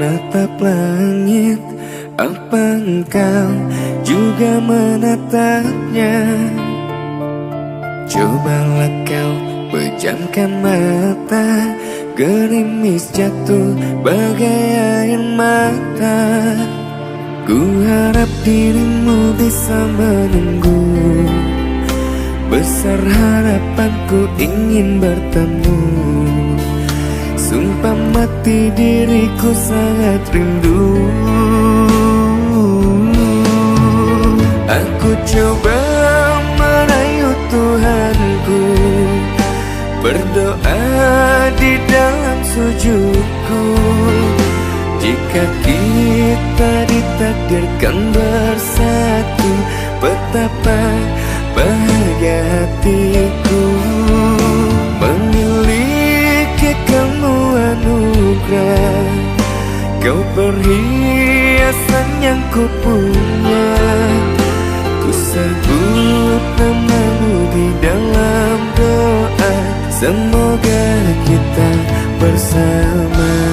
menatap langit, apa engkau juga menatapnya? Cobalah kau pejamkan mata, gerimis jatuh bagai air mata. Ku harap dirimu bisa menunggu, besar harapanku ingin bertemu. Sumpah mati diriku sangat rindu. Aku coba merayu Tuhanku, berdoa di dalam sujudku. Jika kita ditakdirkan bersatu, betapa bahagia hatiku. Memiliki kamu anugerah, kau perhiasan yang ku punya. Ku sebut namamu di dalam doa, semoga kita bersama.